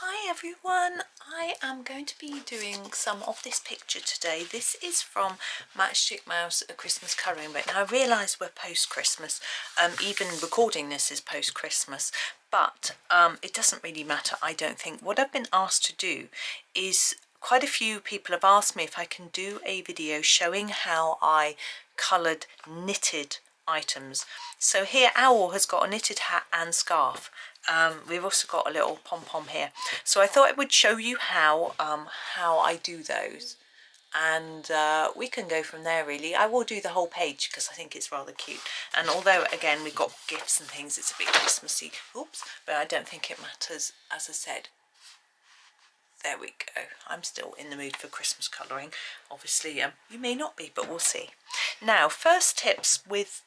Hi everyone, I am going to be doing some of this picture today. This is from Matchstick Mouse, a Christmas colouring book. Now I realise we're post-Christmas, even recording this is post-Christmas, but it doesn't really matter, I don't think. What I've been asked to do is, quite a few people have asked me if I can do a video showing how I coloured knitted items. So here Owl has got a knitted hat and scarf. We've also got a little pom-pom here, so I thought I would show you how I do those, and we can go from there really. I will do the whole page because I think it's rather cute, and although again we've got gifts and things, it's a bit Christmassy, oops, but I don't think it matters. As I said, there we go, I'm still in the mood for Christmas colouring. Obviously you may not be, but we'll see. Now, first tips with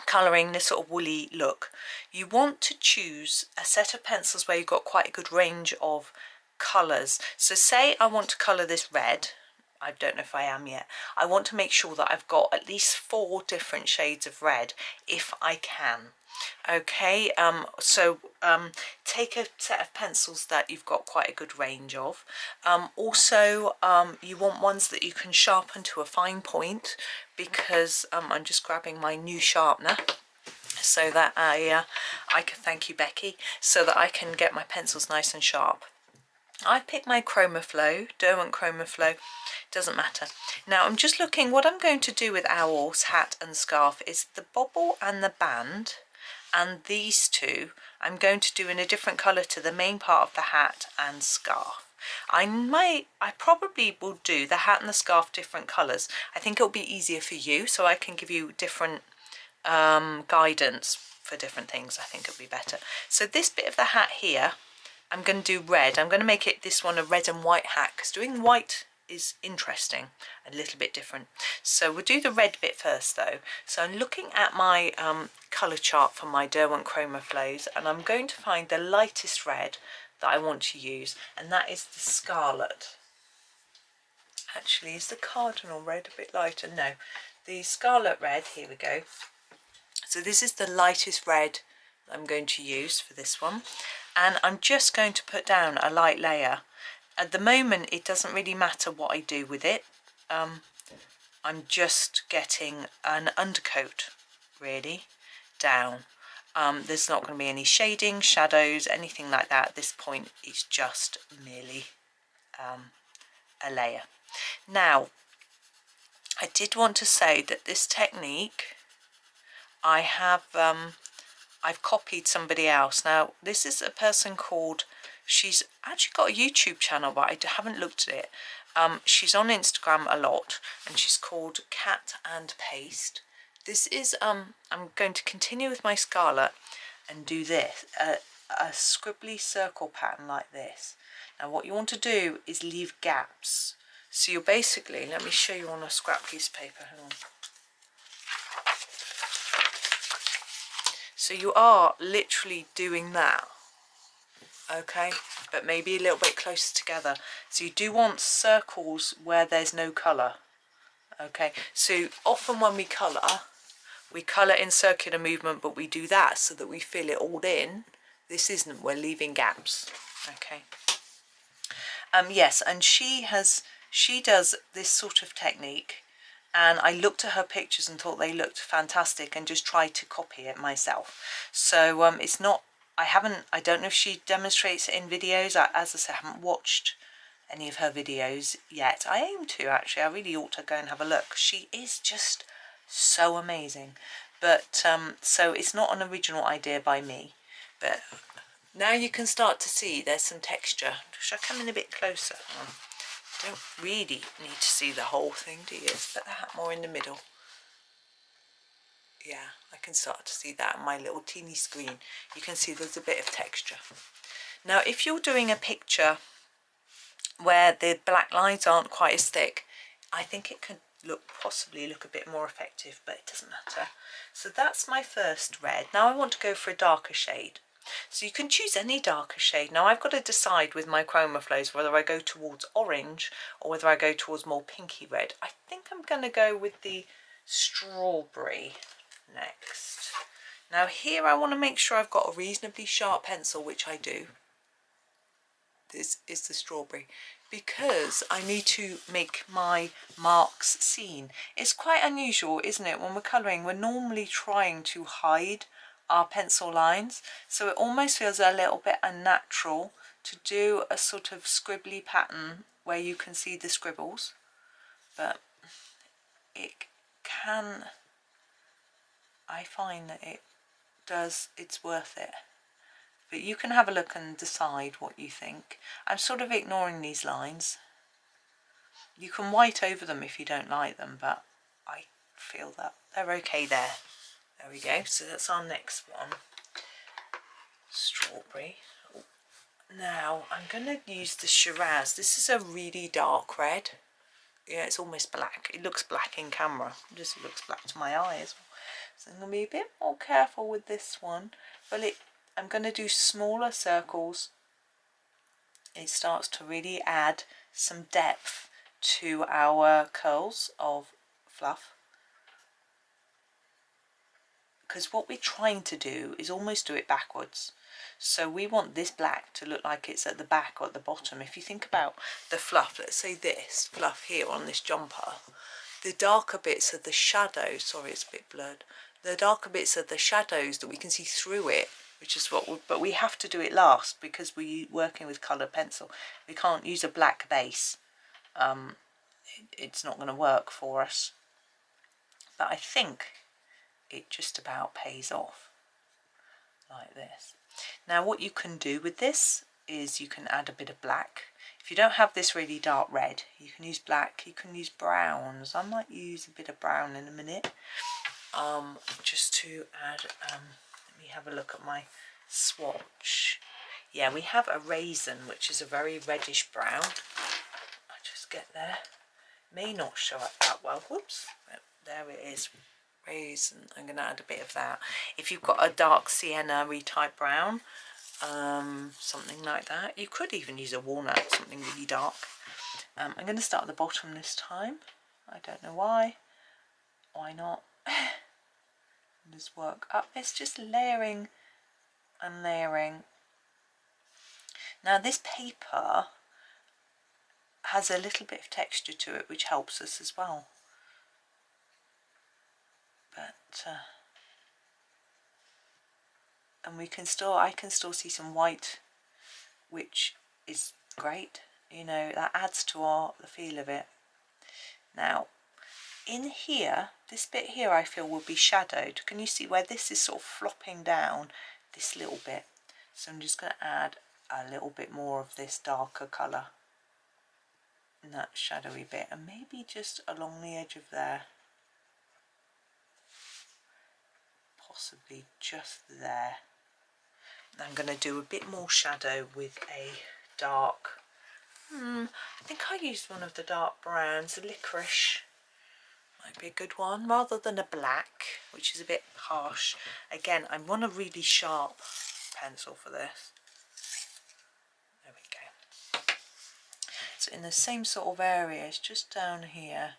colouring this sort of woolly look: you want to choose a set of pencils where you've got quite a good range of colours. So say I want to colour this red, I don't know if I am yet. I want to make sure that I've got at least 4 different shades of red if I can. Okay, take a set of pencils that you've got quite a good range of. Also, you want ones that you can sharpen to a fine point, because I'm just grabbing my new sharpener so that I can, thank you Becky, so that I can get my pencils nice and sharp. I picked my Chromaflow, Derwent Chromaflow, doesn't matter. Now I'm just looking, what I'm going to do with Owl's hat and scarf is the bobble and the band, and these two I'm going to do in a different colour to the main part of the hat and scarf. I probably will do the hat and the scarf different colours. I think it'll be easier for you, so I can give you different guidance for different things. I think it'll be better. So this bit of the hat here, I'm going to do red. I'm going to make it this one a red and white hat, because doing white is interesting, a little bit different. So we'll do the red bit first though. So I'm looking at my colour chart for my Derwent Chromaflows, and I'm going to find the lightest red that I want to use, and that is the scarlet. Actually, is the cardinal red a bit lighter? No, the scarlet red, here we go. So this is the lightest red I'm going to use for this one, and I'm just going to put down a light layer. At the moment it doesn't really matter what I do with it. I'm just getting an undercoat really down. There's not going to be any shading, shadows, anything like that at this point. It's just merely a layer. Now I did want to say that this technique I have I've copied somebody else. Now this is a person called, she's actually got a YouTube channel, but I haven't looked at it. She's on Instagram a lot, and she's called Cat and Paste. This is I'm going to continue with my scarlet and do this, a scribbly circle pattern like this. Now what you want to do is leave gaps. So you're basically, let me show you on a scrap piece of paper. Hang on. So you are literally doing that, okay, but maybe a little bit closer together. So you do want circles where there's no colour, okay. So often when we colour in circular movement, but we do that so that we fill it all in. This isn't, we're leaving gaps, okay. Yes, and she does this sort of technique, and I looked at her pictures and thought they looked fantastic and just tried to copy it myself. So it's not, I don't know if she demonstrates it in videos. As I said, I haven't watched any of her videos yet. I aim to, actually. I really ought to go and have a look. She is just so amazing. But so it's not an original idea by me, but now you can start to see there's some texture. Should I come in a bit closer? Don't really need to see the whole thing, do you? Put the hat more in the middle. Yeah, I can start to see that on my little teeny screen. You can see there's a bit of texture. Now if you're doing a picture where the black lines aren't quite as thick, I think it could possibly look a bit more effective, but it doesn't matter. So that's my first red. Now I want to go for a darker shade. So you can choose any darker shade. Now I've got to decide with my Chromaflows whether I go towards orange or whether I go towards more pinky red. I think I'm going to go with the strawberry next. Now here I want to make sure I've got a reasonably sharp pencil, which I do. this is the strawberry, because I need to make my marks seen. It's quite unusual, isn't it? When we're colouring, we're normally trying to hide our pencil lines, so it almost feels a little bit unnatural to do a sort of scribbly pattern where you can see the scribbles, but it can, I find that it's worth it. But you can have a look and decide what you think. I'm sort of ignoring these lines. You can white over them if you don't like them, but I feel that they're okay there. There we go. So that's our next one. Strawberry. Oh. Now I'm going to use the Shiraz. This is a really dark red. Yeah, it's almost black. It looks black in camera. It just looks black to my eye as well. So I'm going to be a bit more careful with this one. But I'm going to do smaller circles. It starts to really add some depth to our curls of fluff. Because what we're trying to do is almost do it backwards. So we want this black to look like it's at the back or at the bottom. If you think about the fluff, let's say this fluff here on this jumper, the darker bits of the shadow, sorry it's a bit blurred, the darker bits of the shadows that we can see through it, which is but we have to do it last because we're working with coloured pencil. We can't use a black base. It's not going to work for us. But I think it just about pays off like this. Now what you can do with this is you can add a bit of black. If you don't have this really dark red, you can use black, you can use browns. I might use a bit of brown in a minute, just to add, let me have a look at my swatch. Yeah, we have a raisin, which is a very reddish brown. I'll just get there. May not show up that well. Whoops, there it is. Raisin. I'm going to add a bit of that. If you've got a dark sienna-y type brown, something like that, you could even use a walnut, something really dark. I'm going to start at the bottom this time. I don't know why. Why not? Just work up. It's just layering and layering. Now this paper has a little bit of texture to it, which helps us as well. But and I can still see some white, which is great. You know, that adds to the feel of it. Now in here, this bit here I feel will be shadowed. Can you see where this is sort of flopping down this little bit? So I'm just going to add a little bit more of this darker colour in that shadowy bit, and maybe just along the edge of there. Possibly just there. I'm going to do a bit more shadow with a dark, I think I used one of the dark browns, the liquorice. Might be a good one, rather than a black, which is a bit harsh. Again, I want a really sharp pencil for this. There we go. So in the same sort of areas, just down here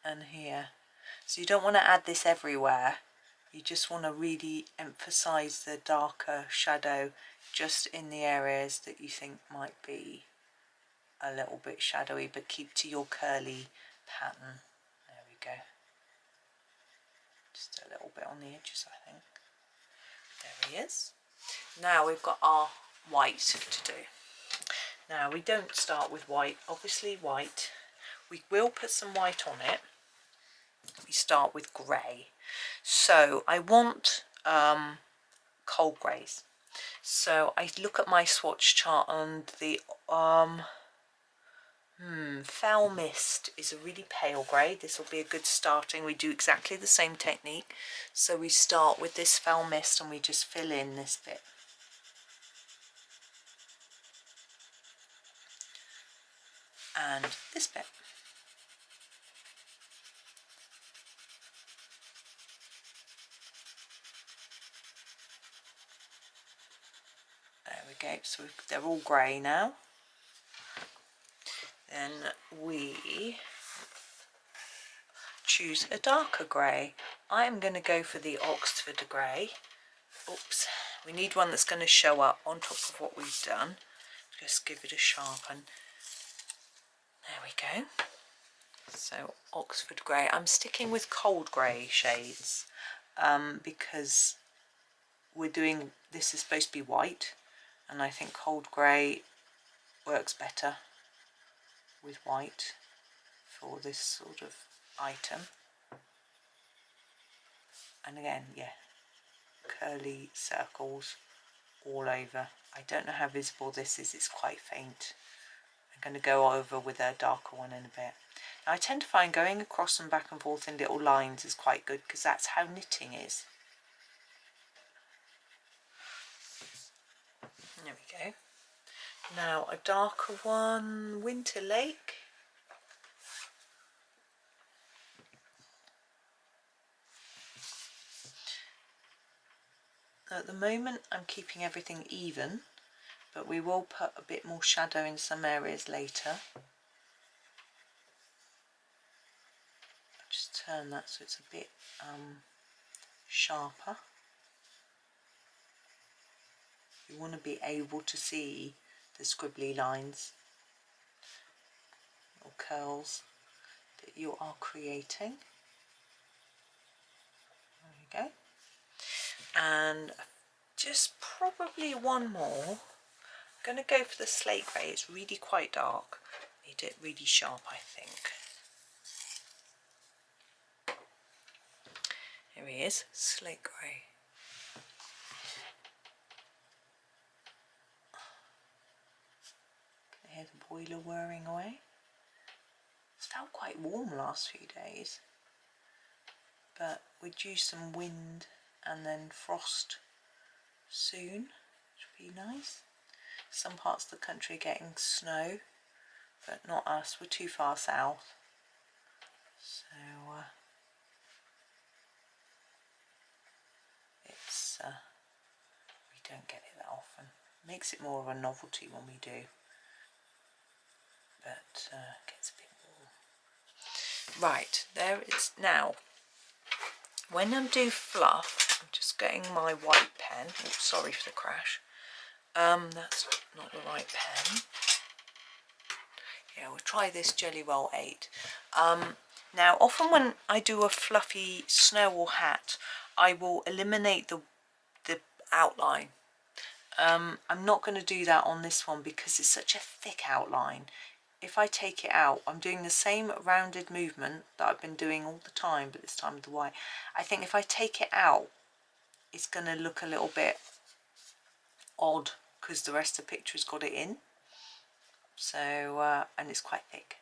and here. So you don't want to add this everywhere. You just want to really emphasize the darker shadow just in the areas that you think might be a little bit shadowy, but keep to your curly pattern. There we go. Just a little bit on the edges, I think. There he is. Now we've got our white to do. Now we don't start with white, obviously white. We will put some white on it. We start with grey. So I want cold greys. So I look at my swatch chart, and the Foul Mist is a really pale grey. This will be a good starting. We do exactly the same technique. So we start with this Foul Mist and we just fill in this bit. And this bit. There we go. So they're all grey now. Then we choose a darker grey. I am going to go for the Oxford grey. Oops. We need one that's going to show up on top of what we've done. just give it a sharpen. There we go. So Oxford grey. I'm sticking with cold grey shades because we're doing, this is supposed to be white, and I think cold grey works better with white for this sort of item. And again, yeah, curly circles all over. I don't know how visible this is, it's quite faint. I'm going to go over with a darker one in a bit. Now I tend to find going across and back and forth in little lines is quite good because that's how knitting is. There we go. Now a darker one, Winter Lake. At the moment I'm keeping everything even, but we will put a bit more shadow in some areas later. Just turn that so it's a bit sharper. You want to be able to see the squibbly lines or curls that you are creating. There you go. And just probably one more. I'm going to go for the slate grey. It's really quite dark. Need it really sharp, I think. Here he is, slate grey. Can you hear the boiler whirring away? It's felt quite warm the last few days, but we're due some wind and then frost soon, which would be nice. Some parts of the country are getting snow, but not us, we're too far south. So it's we don't get it that often. Makes it more of a novelty when we do, but gets a bit warm. Right, there it is. Now when I do fluff, I'm just getting my white pen. Oops, sorry for the crash. That's not the right pen. Yeah, we'll try this Jelly Roll 8. Now often when I do a fluffy snow or hat, I will eliminate the outline. I'm not going to do that on this one because it's such a thick outline. If I take it out, I'm doing the same rounded movement that I've been doing all the time, but this time with the white. I think if I take it out, it's going to look a little bit odd because the rest of the picture's got it in. So, and it's quite thick.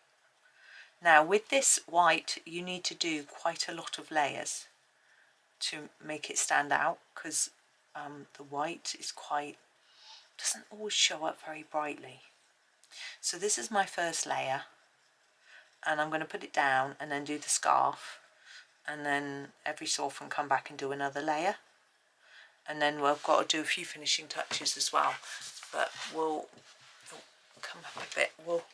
Now with this white, you need to do quite a lot of layers to make it stand out because the white is doesn't always show up very brightly. So this is my first layer, and I'm going to put it down and then do the scarf, and then every so often come back and do another layer, and then we've got to do a few finishing touches as well, but we'll come up a bit, we'll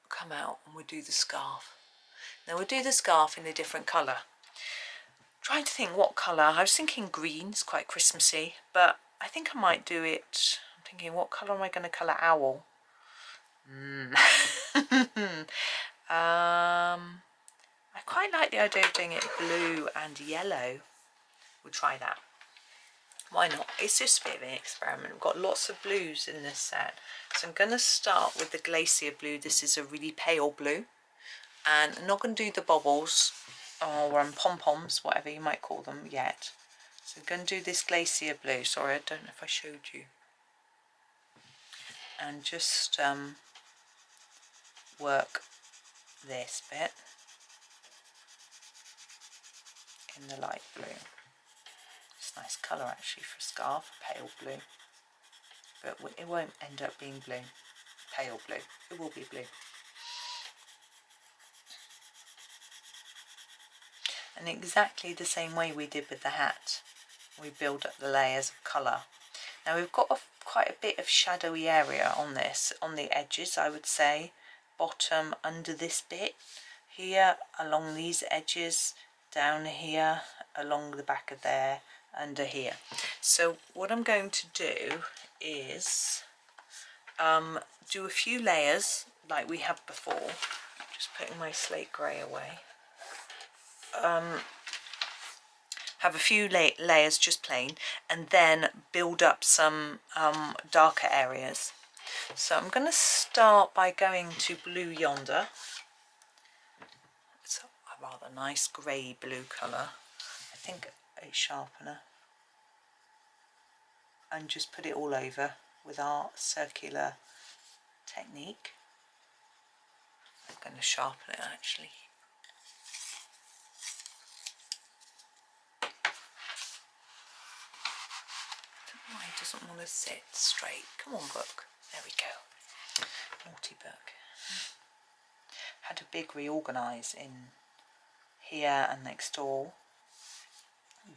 come out and we'll do the scarf. Now we'll do the scarf in a different colour. Trying to think what colour. I was thinking green, it's quite Christmassy, but I think I might do it, I'm thinking what colour am I going to colour owl? I quite like the idea of doing it blue and yellow. We'll try that. Why not? It's just a bit of an experiment. We've got lots of blues in this set. So I'm going to start with the Glacier blue. This is a really pale blue. And I'm not going to do the bobbles or pom-poms, whatever you might call them, yet. So I'm going to do this Glacier blue. Sorry, I don't know if I showed you. And just work this bit in the light blue. It's a nice colour actually for a scarf, pale blue, but it won't end up being blue, pale blue, it will be blue. And exactly the same way we did with the hat, we build up the layers of colour. Now we've got quite a bit of shadowy area on this, on the edges I would say, bottom under this bit, here along these edges, down here, along the back of there, under here. So what I'm going to do is do a few layers like we have before. Just putting my slate grey away. Have a few layers just plain, and then build up some darker areas. So I'm going to start by going to Blue Yonder. It's a rather nice grey blue colour. I think a sharpener. And just put it all over with our circular technique. I'm going to sharpen it actually. Why it doesn't want to sit straight. Come on, book. There we go. Naughty book. Had a big reorganise in here and next door.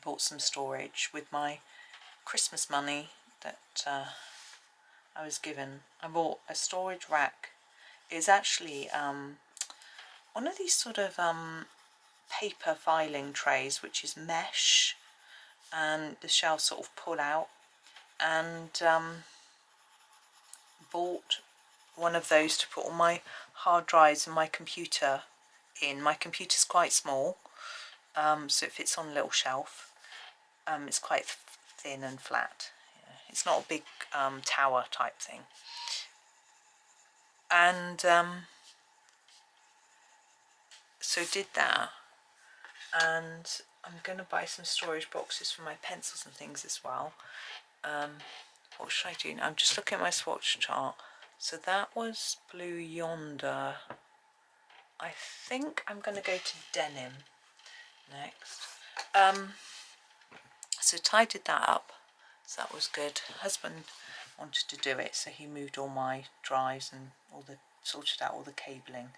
Bought some storage with my Christmas money that I was given. I bought a storage rack. It's actually one of these sort of paper filing trays, which is mesh, and the shelves sort of pull out. And bought one of those to put all my hard drives and my computer in. My computer's quite small, so it fits on a little shelf. It's quite thin and flat. Yeah. It's not a big tower type thing. And so did that. And I'm going to buy some storage boxes for my pencils and things as well. What should I do now? I'm just looking at my swatch chart. So that was Blue Yonder. I think I'm going to go to Denim next. So Ty did that up, so that was good. Husband wanted to do it, so he moved all my drives and sorted out all the cabling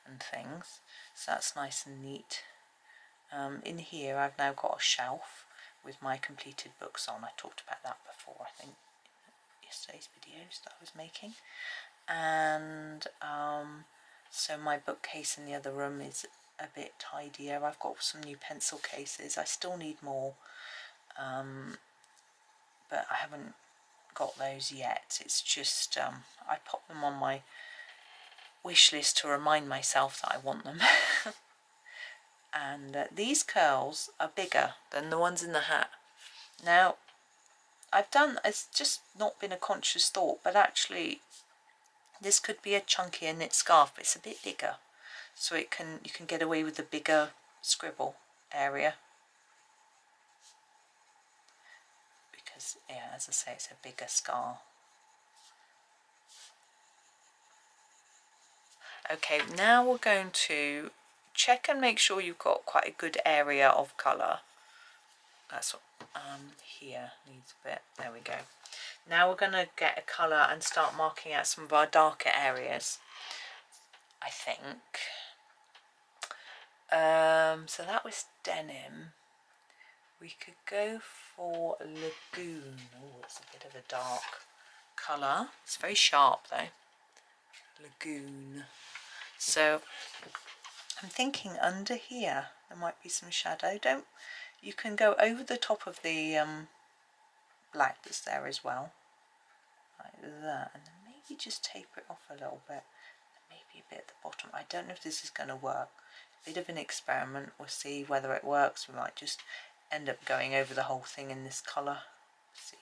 and things. So that's nice and neat. In here I've now got a shelf with my completed books on. I talked about that before, I think, in yesterday's videos that I was making. And so my bookcase in the other room is a bit tidier. I've got some new pencil cases. I still need more, but I haven't got those yet. It's just I pop them on my wish list to remind myself that I want them. And these curls are bigger than the ones in the hat. Now, it's just not been a conscious thought, but actually this could be a chunkier knit scarf, but it's a bit bigger, so you can get away with the bigger scribble area, because yeah, as I say, it's a bigger scarf. Okay, now we're going to check and make sure you've got quite a good area of colour. That's what here needs a bit. There we go. Now we're going to get a colour and start marking out some of our darker areas, I think. So that was Denim. We could go for Lagoon. Oh, it's a bit of a dark colour. It's very sharp though. Lagoon. So I'm thinking under here there might be some shadow. You can go over the top of the black that's there as well, like that, and then maybe just taper it off a little bit, and maybe a bit at the bottom. I don't know if this is going to work. A bit of an experiment. We'll see whether it works. We might just end up going over the whole thing in this colour. See,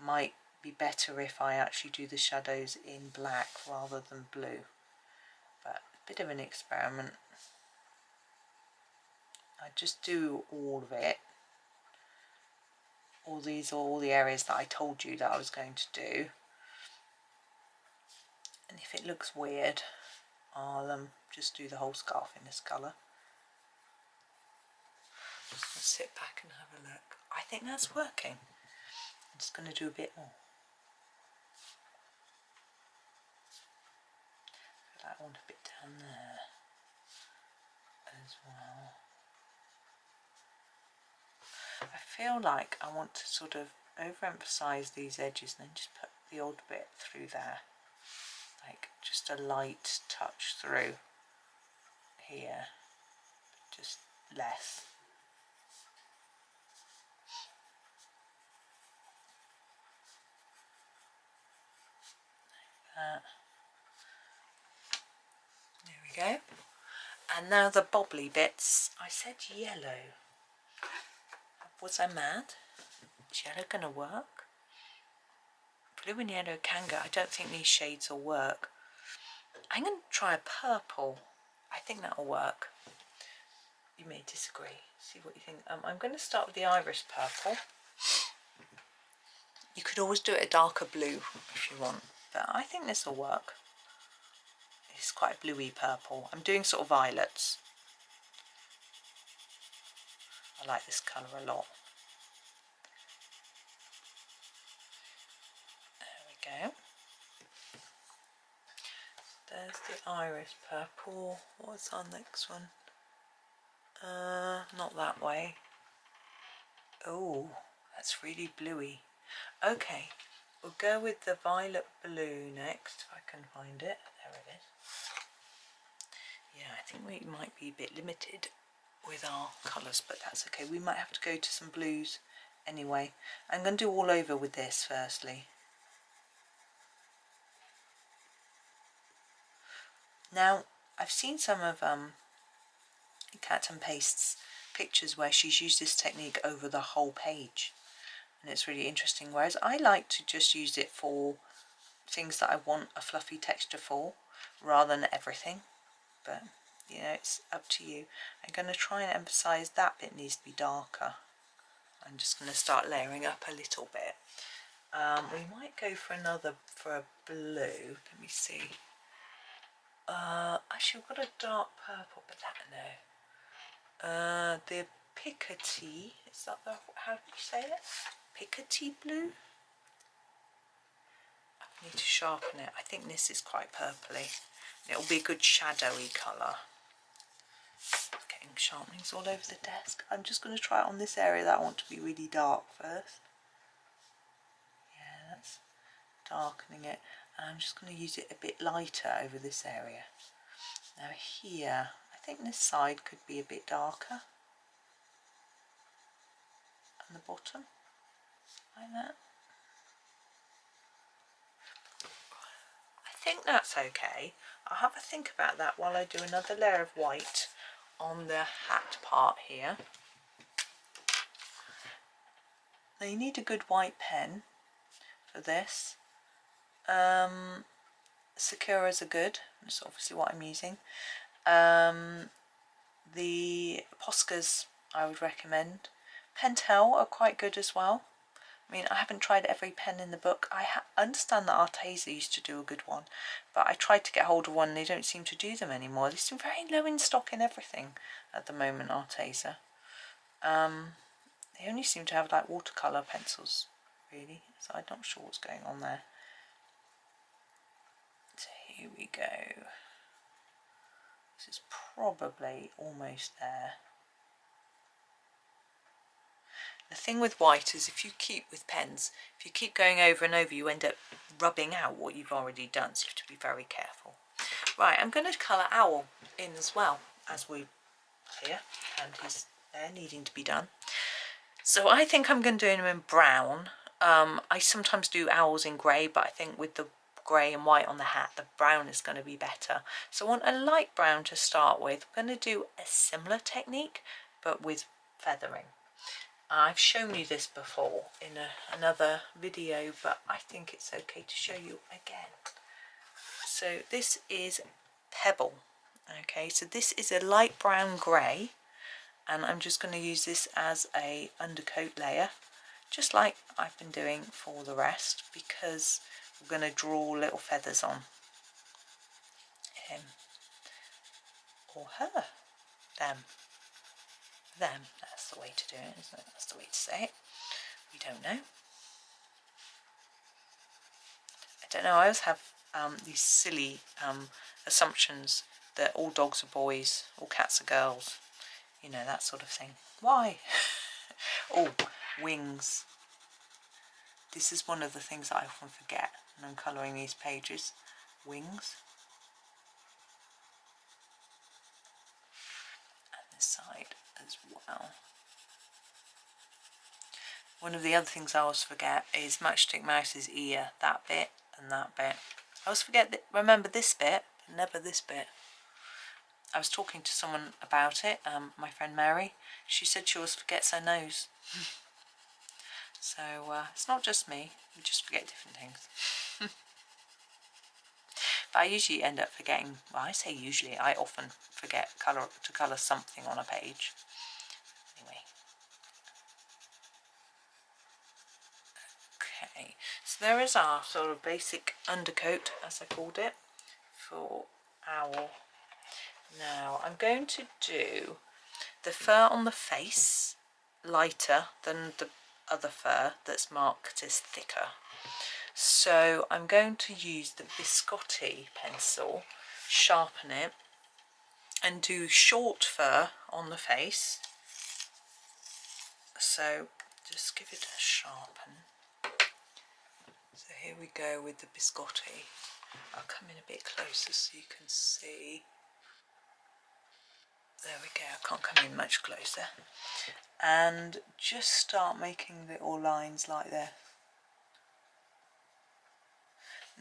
might be better if I actually do the shadows in black rather than blue, but a bit of an experiment. I just do all of it. All these are all the areas that I told you that I was going to do. And if it looks weird, I'll just do the whole scarf in this colour. Just going to sit back and have a look. I think that's working. I'm just going to do a bit more. I want a bit down there as well. I feel like I want to sort of overemphasize these edges and then just put the odd bit through there, like just a light touch through here, just less. that. There we go. And now the bobbly bits. I said yellow. Was I mad? Is yellow gonna work? Blue and yellow can go. I don't think these shades will work. I'm going to try a purple. I think that'll work. You may disagree. See what you think. I'm going to start with the iris purple. You could always do it a darker blue if you want, but I think this will work. It's quite a bluey purple. I'm doing sort of violets. I like this colour a lot. There we go. There's the iris purple. What's our next one? Not that way. Oh, that's really bluey. Okay, we'll go with the violet blue next, if I can find it. There it is. Yeah, I think we might be a bit limited with our colours, but that's okay. We might have to go to some blues anyway. I'm going to do all over with this firstly. Now, I've seen some of Cat and Paste's pictures where she's used this technique over the whole page, and it's really interesting, whereas I like to just use it for things that I want a fluffy texture for rather than everything, but you know, it's up to you. I'm going to try and emphasize that bit needs to be darker. I'm just going to start layering up a little bit. We might go for a blue. Let me see. Actually we've got a dark purple, but that no. The picotee, is that how do you say it? Picotee blue? I need to sharpen it. I think this is quite purpley. It'll be a good shadowy colour. Getting sharpenings all over the desk. I'm just going to try it on this area that I want to be really dark first. Yeah, that's darkening it. And I'm just going to use it a bit lighter over this area. Now here, I think this side could be a bit darker. And the bottom, like that. I think that's okay. I'll have a think about that while I do another layer of white on the hat part here. Now you need a good white pen for this. Sakura's are good. That's obviously what I'm using. The Poscas I would recommend. Pentel are quite good as well. I mean, I haven't tried every pen in the book. I understand that Arteza used to do a good one, but I tried to get hold of one and they don't seem to do them anymore. They seem very low in stock in everything at the moment, Arteza. They only seem to have like watercolour pencils, really, so I'm not sure what's going on there. So here we go. This is probably almost there. The thing with white is if you keep with pens, if you keep going over and over, you end up rubbing out what you've already done, so you have to be very careful. Right, I'm going to colour Owl in as well, as we here, and he's there needing to be done. So I think I'm going to do him in brown. I sometimes do owls in grey, but I think with the grey and white on the hat, the brown is going to be better. So I want a light brown to start with. I'm going to do a similar technique, but with feathering. I've shown you this before in another video, but I think it's okay to show you again. So this is Pebble. Okay, so this is a light brown grey, and I'm just going to use this as a undercoat layer, just like I've been doing for the rest, because we're going to draw little feathers on him or her, them, that's the way to do it, isn't it? That's the way to say it. We don't know. I don't know, I always have these silly assumptions that all dogs are boys, all cats are girls, you know, that sort of thing. Why? Oh, wings. This is one of the things that I often forget when I'm colouring these pages. Wings. And this side as well. One of the other things I always forget is Matchstick Mouse's ear, that bit and that bit. I always forget, remember this bit, but never this bit. I was talking to someone about it, my friend Mary. She said she always forgets her nose. So it's not just me, we just forget different things. But I usually end up forgetting, well, I say usually, I often forget to colour something on a page. Anyway. Okay, so there is our sort of basic undercoat, as I called it, for owl. Now I'm going to do the fur on the face lighter than the other fur that's marked as thicker. So I'm going to use the biscotti pencil, sharpen it, and do short fur on the face. So just give it a sharpen. So here we go with the biscotti. I'll come in a bit closer so you can see. There we go, I can't come in much closer. And just start making little lines like this.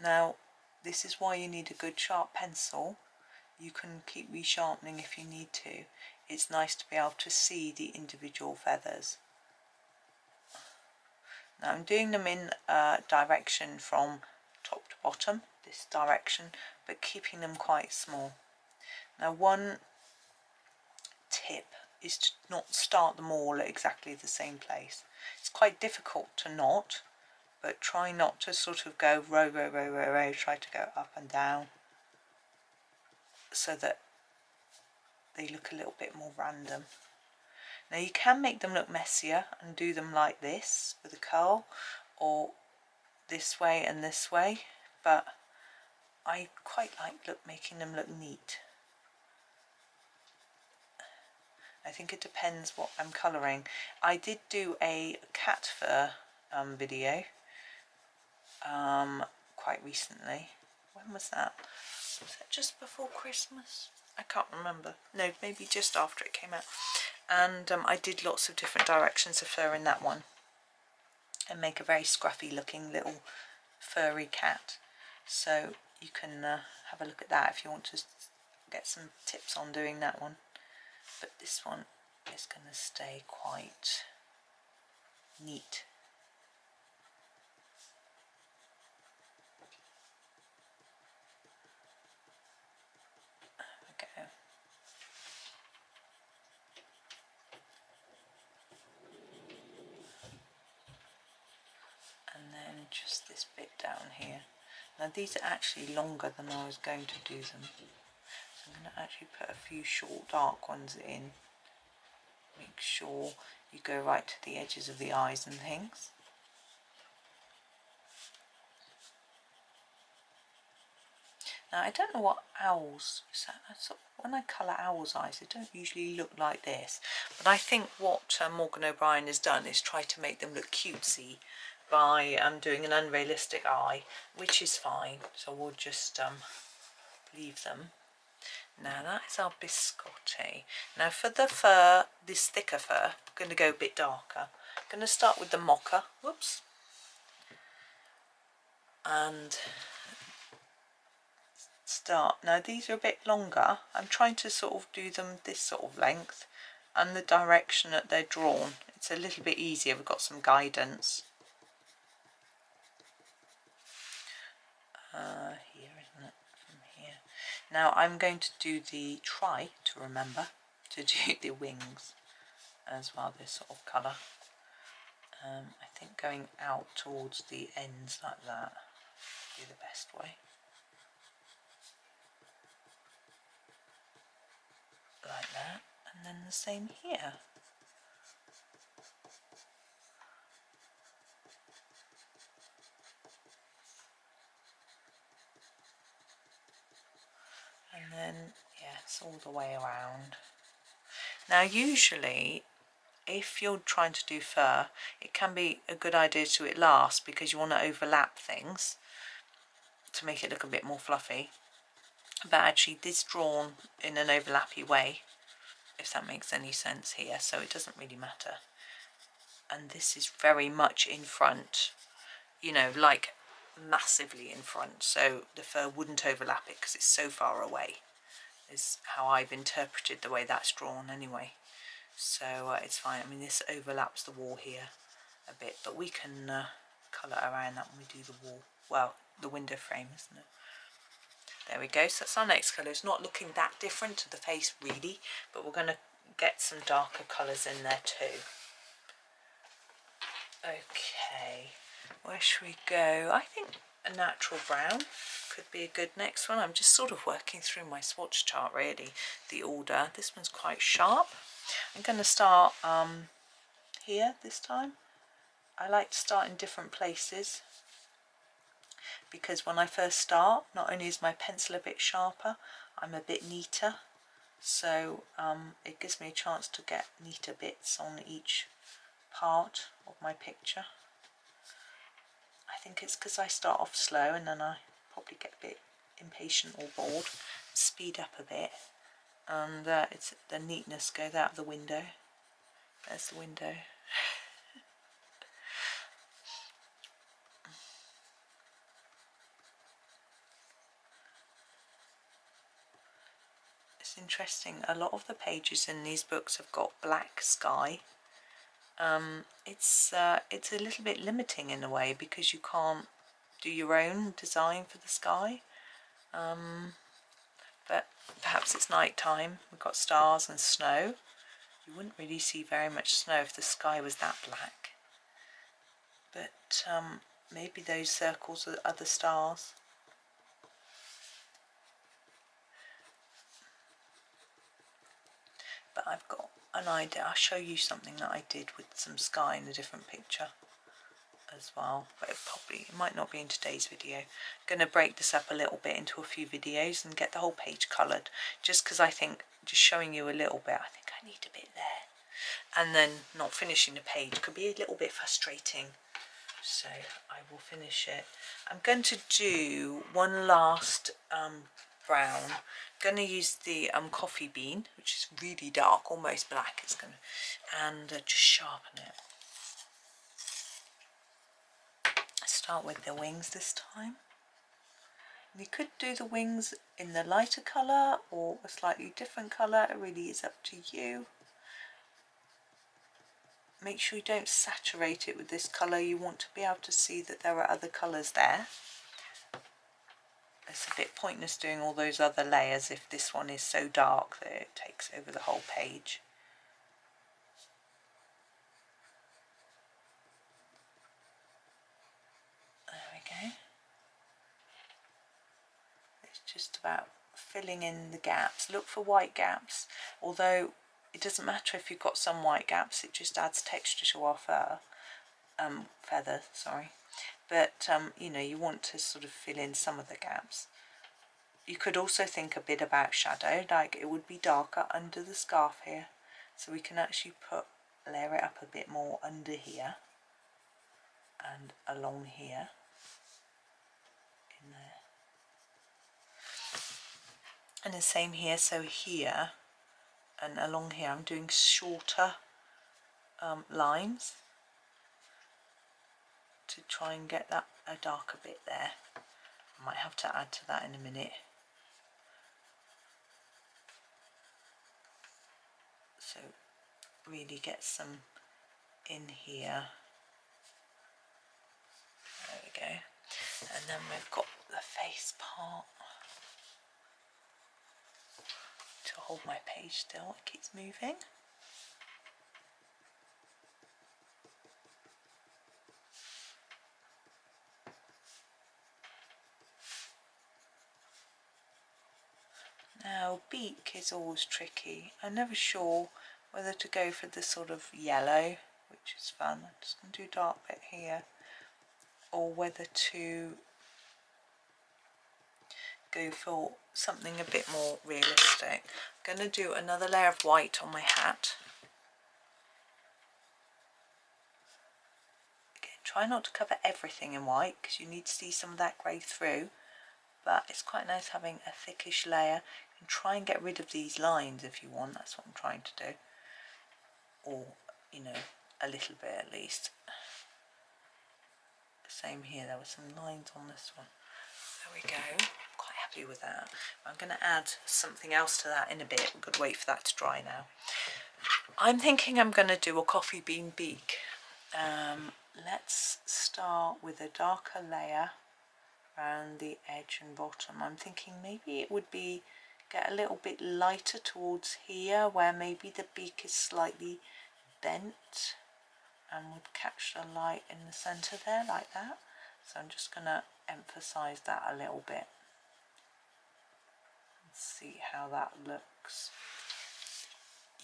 Now, this is why you need a good sharp pencil. You can keep resharpening if you need to. It's nice to be able to see the individual feathers. Now I'm doing them in direction from top to bottom, this direction, but keeping them quite small. Now one tip is to not start them all at exactly the same place. It's quite difficult to knot, but try not to sort of go row, row, row, row, row, try to go up and down so that they look a little bit more random. Now you can make them look messier and do them like this with a curl, or this way and this way, but I quite like making them look neat. I think it depends what I'm colouring. I did do a cat fur video quite recently. When was that? Was that just before Christmas? I can't remember. No, maybe just after it came out. And I did lots of different directions of fur in that one, and make a very scruffy looking little furry cat. So you can have a look at that if you want to get some tips on doing that one. But this one is going to stay quite neat. Okay. And then just this bit down here. Now these are actually longer than I was going to do them. So I'm going to actually put a few short dark ones in. Make sure you go right to the edges of the eyes and things. Now I don't know what owls, when I colour owls' eyes they don't usually look like this, but I think what Morgan O'Brien has done is try to make them look cutesy by doing an unrealistic eye, which is fine, so we'll just leave them. Now that is our biscotti. Now for the fur, this thicker fur, I'm going to go a bit darker. I'm going to start with the mocha, whoops, and start. Now these are a bit longer. I'm trying to sort of do them this sort of length and the direction that they're drawn. It's a little bit easier, we've got some guidance. Here, isn't it? From here. Now I'm going to do try to remember to do the wings as well, this sort of colour. I think going out towards the ends like that would be the best way. Like that, and then the same here. And then, yeah, it's all the way around. Now usually, if you're trying to do fur, it can be a good idea to do it last because you want to overlap things to make it look a bit more fluffy. But actually this drawn in an overlappy way, if that makes any sense here, so it doesn't really matter. And this is very much in front, you know, like massively in front, so the fur wouldn't overlap it because it's so far away, is how I've interpreted the way that's drawn anyway. So it's fine. I mean, this overlaps the wall here a bit, but we can colour around that when we do the wall, well, the window frame, isn't it? There we go. So that's our next colour. It's not looking that different to the face really, but we're going to get some darker colours in there too. Okay, where should we go? I think a natural brown could be a good next one. I'm just sort of working through my swatch chart really, the order. This one's quite sharp. I'm going to start here this time. I like to start in different places because when I first start, not only is my pencil a bit sharper, I'm a bit neater. So it gives me a chance to get neater bits on each part of my picture. I think it's because I start off slow and then I probably get a bit impatient or bored, speed up a bit, and it's the neatness goes out of the window. There's the window. It's interesting, a lot of the pages in these books have got black sky. It's a little bit limiting in a way because you can't do your own design for the sky, but perhaps it's night time, we've got stars and snow. You wouldn't really see very much snow if the sky was that black, but maybe those circles are other stars. But I've got an idea. I'll show you something that I did with some sky in a different picture as well, but it might not be in today's video. I'm going to break this up a little bit into a few videos and get the whole page coloured, just because I think just showing you a little bit, I think I need a bit there, and then not finishing the page could be a little bit frustrating, so I will finish it. I'm going to do one last brown. I'm going to use the coffee bean, which is really dark, almost black. It's going to, and just sharpen it. Start with the wings this time. You could do the wings in the lighter colour or a slightly different colour. It really is up to you. Make sure you don't saturate it with this colour. You want to be able to see that there are other colours there. It's a bit pointless doing all those other layers if this one is so dark that it takes over the whole page. There we go. It's just about filling in the gaps. Look for white gaps, although it doesn't matter if you've got some white gaps, it just adds texture to our feather, sorry. But you know, you want to sort of fill in some of the gaps. You could also think a bit about shadow, like it would be darker under the scarf here, so we can actually layer it up a bit more under here and along here, in there, and the same here. So here and along here I'm doing shorter lines to try and get that a darker bit there. I might have to add to that in a minute. So really get some in here. There we go. And then we've got the face part. To hold my page still, it keeps moving. Now, beak is always tricky. I'm never sure whether to go for the sort of yellow, which is fun. I'm just going to do a dark bit here, or whether to go for something a bit more realistic. I'm going to do another layer of white on my hat. Again, try not to cover everything in white because you need to see some of that grey through, but it's quite nice having a thickish layer. And try and get rid of these lines if you want, that's what I'm trying to do, or you know, a little bit at least. Same here, there were some lines on this one. There we go, quite happy with that. I'm going to add something else to that in a bit. We've got to wait for that to dry now. I'm thinking I'm going to do a coffee bean beak. Let's start with a darker layer around the edge and bottom. I'm thinking maybe it would be get a little bit lighter towards here where maybe the beak is slightly bent and would catch the light in the center there like that. So I'm just going to emphasize that a little bit. Let's see how that looks.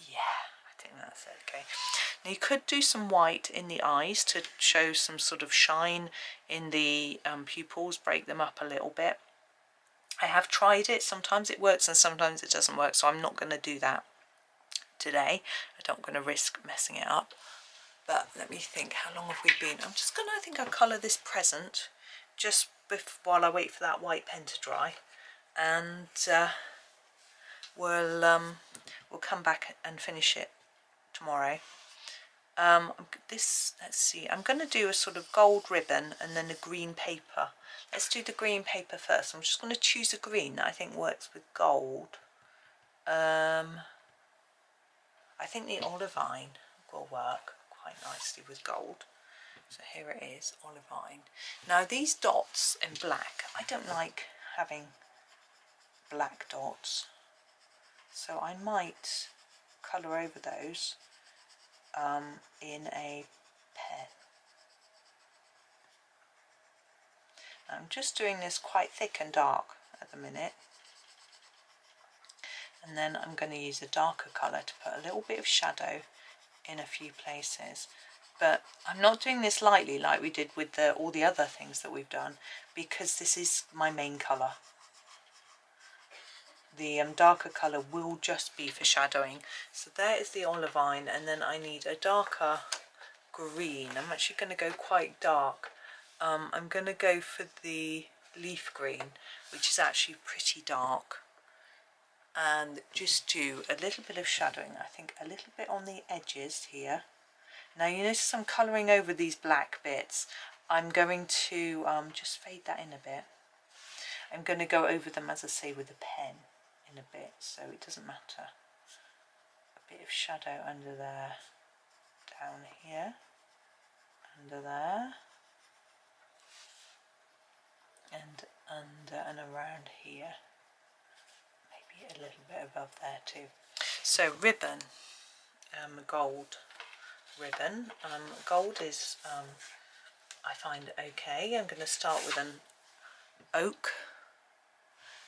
Yeah, I think that's okay. Now you could do some white in the eyes to show some sort of shine in the pupils, break them up a little bit. I have tried it, sometimes it works and sometimes it doesn't work, so I'm not going to do that today. I don't want to risk messing it up. But let me think, how long have we been? I'm just going to, I think I'll colour this present just while I wait for that white pen to dry, and we'll come back and finish it tomorrow. Let's see, I'm going to do a sort of gold ribbon and then a green paper. Let's do the green paper first. I'm just going to choose a green that I think works with gold. I think the olivine will work quite nicely with gold. So here it is, olivine. Now these dots in black, I don't like having black dots, so I might colour over those in a pen. I'm just doing this quite thick and dark at the minute, and then I'm going to use a darker colour to put a little bit of shadow in a few places. But I'm not doing this lightly like we did with all the other things that we've done, because this is my main colour. The darker colour will just be for shadowing. So there is the olivine, and then I need a darker green. I'm actually going to go quite dark. I'm going to go for the leaf green, which is actually pretty dark, and just do a little bit of shadowing. I think a little bit on the edges here. Now you notice I'm colouring over these black bits. I'm going to just fade that in a bit. I'm going to go over them, as I say, with a pen in a bit, so it doesn't matter. A bit of shadow under there, down here, under there, and under and around here. Maybe a little bit above there too. So ribbon, gold ribbon. Gold is, I find okay. I'm going to start with an oak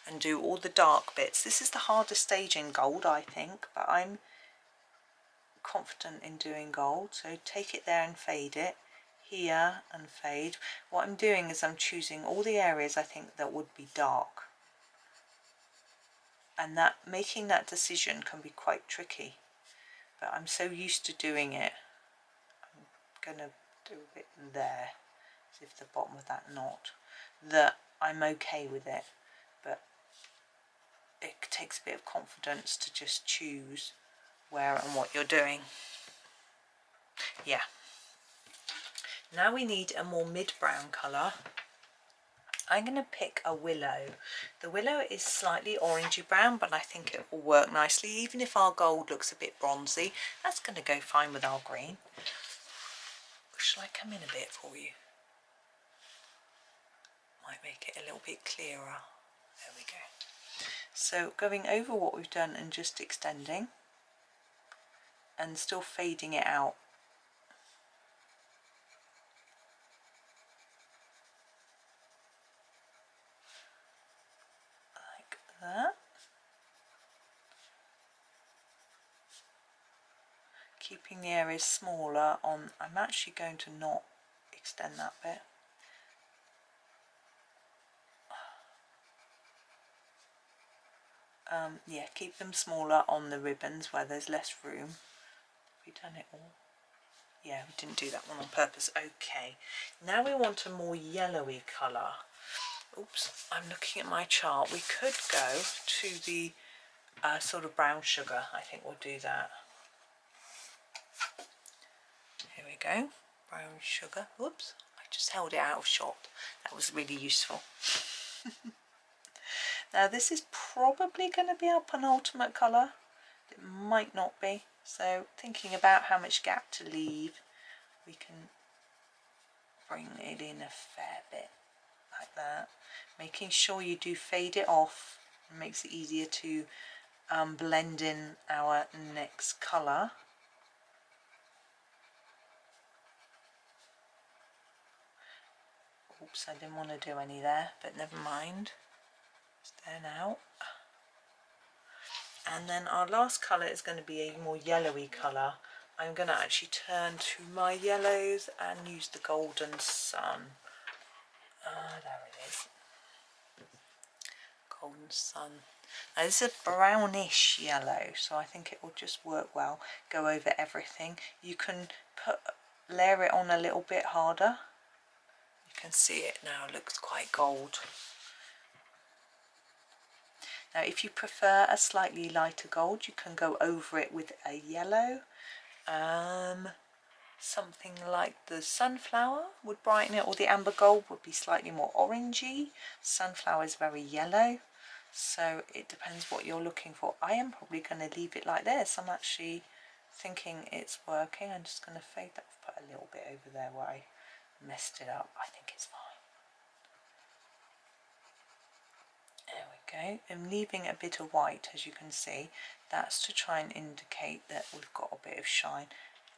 and do all the dark bits. This is the hardest stage in gold, I think, but I'm confident in doing gold. So take it there and fade it, here and fade. What I'm doing is I'm choosing all the areas I think that would be dark, and that making that decision can be quite tricky, but I'm so used to doing it. I'm gonna do a bit there, as if the bottom of that knot, that I'm okay with it, but it takes a bit of confidence to just choose where and what you're doing. Yeah. Now we need a more mid-brown colour. I'm going to pick a willow. The willow is slightly orangey brown, but I think it will work nicely. Even if our gold looks a bit bronzy, that's going to go fine with our green. Shall I come in a bit for you? Might make it a little bit clearer. There we go. So going over what we've done and just extending, and still fading it out. Like that. Keeping the areas smaller on, I'm actually going to not extend that bit. Yeah, keep them smaller on the ribbons where there's less room. Have we done it all? Yeah, we didn't do that one on purpose. Okay, now we want a more yellowy colour. Oops, I'm looking at my chart. We could go to the sort of brown sugar. I think we'll do that. Here we go, brown sugar. Whoops, I just held it out of shot. That was really useful. Now this is probably going to be our penultimate colour. It might not be. So thinking about how much gap to leave, we can bring it in a fair bit like that. Making sure you do fade it off. It makes it easier to blend in our next colour. Oops, I didn't want to do any there, but never mind. It's there now. And then our last colour is going to be a more yellowy colour. I'm going to actually turn to my yellows and use the Golden Sun. There it is. Golden Sun. Now this is a brownish yellow, so I think it will just work well. Go over everything. You can layer it on a little bit harder. You can see it now, it looks quite gold. Now if you prefer a slightly lighter gold, you can go over it with a yellow. Something like the sunflower would brighten it, or the amber gold would be slightly more orangey. Sunflower is very yellow, so it depends what you're looking for. I am probably going to leave it like this. I'm actually thinking it's working. I'm just going to fade that, put a little bit over there where I messed it up. I think it's fine. There we go. I'm leaving a bit of white, as you can see. That's to try and indicate that we've got a bit of shine.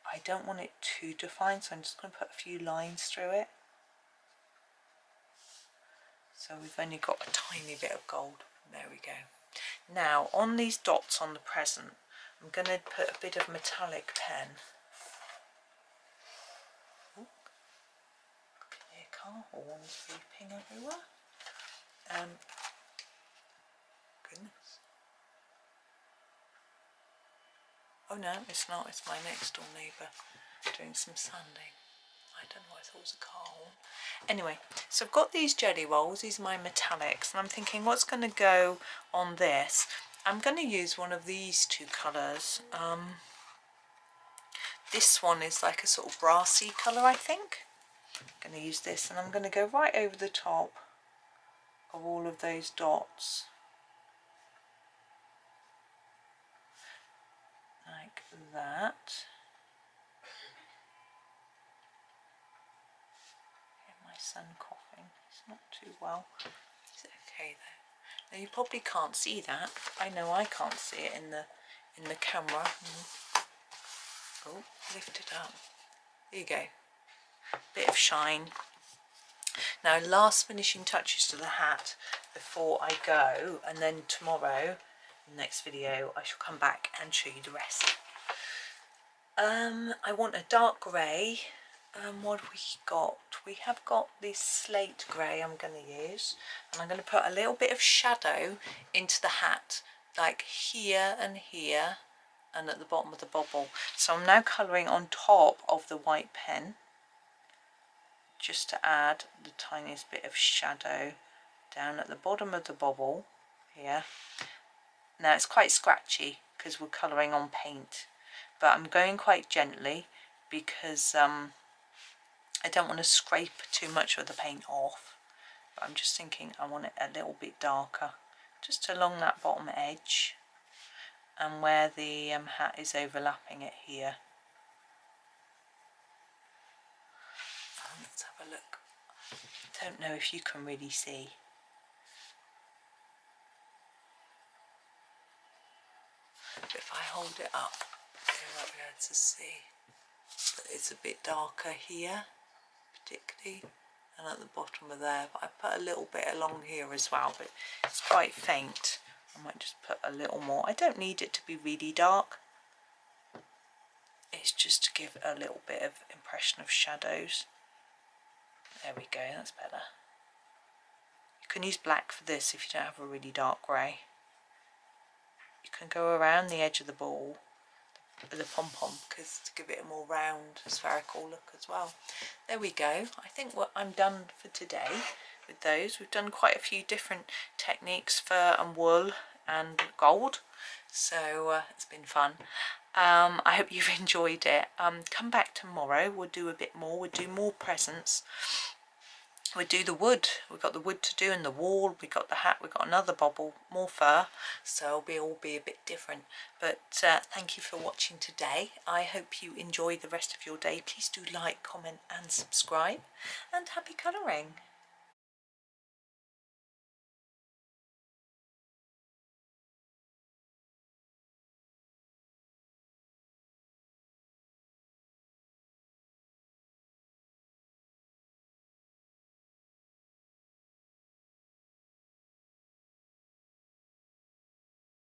I don't want it too defined, so I'm just going to put a few lines through it. So we've only got a tiny bit of gold. There we go. Now on these dots on the present, I'm going to put a bit of metallic pen. Ooh. Clear car horns beeping everywhere. Goodness. Oh no, it's not. It's my next door neighbour doing some sanding. I don't know, I thought it was a car horn. Anyway, so I've got these jelly rolls. These are my metallics, and I'm thinking what's going to go on this. I'm going to use one of these two colours. This one is like a sort of brassy colour, I think. I'm going to use this, and I'm going to go right over the top of all of those dots. Like that. My son coughing. It's not too well. Is it okay though? Now you probably can't see that. I know I can't see it in the camera. Oh, lift it up. There you go. Bit of shine. Now last finishing touches to the hat before I go, and then tomorrow, in the next video, I shall come back and show you the rest. I want a dark grey. What have we got? We have got this slate grey I'm going to use, and I'm going to put a little bit of shadow into the hat, like here and here, and at the bottom of the bobble. So I'm now colouring on top of the white pen, just to add the tiniest bit of shadow down at the bottom of the bobble here. Now it's quite scratchy because we're colouring on paint, but I'm going quite gently because I don't want to scrape too much of the paint off, but I'm just thinking I want it a little bit darker, just along that bottom edge and where the hat is overlapping it here. Let's have a look. I don't know if you can really see. But if I hold it up, you might be able to see that it's a bit darker here, particularly, and at the bottom of there. But I put a little bit along here as well, but it's quite faint. I might just put a little more. I don't need it to be really dark. It's just to give a little bit of impression of shadows. There we go, that's better. You can use black for this if you don't have a really dark grey. You can go around the edge of the ball, the pom-pom, because to give it a more round spherical look as well. There we go. I think I'm done for today with those. We've done quite a few different techniques, fur and wool and gold, so it's been fun. I hope you've enjoyed it. Come back tomorrow, we'll do a bit more, we'll do more presents. We do the wood, we've got the wood to do, and the wall, we got the hat, we've got another bobble, more fur, so it'll all be a bit different. But thank you for watching today. I hope you enjoy the rest of your day. Please do like, comment and subscribe, and happy colouring.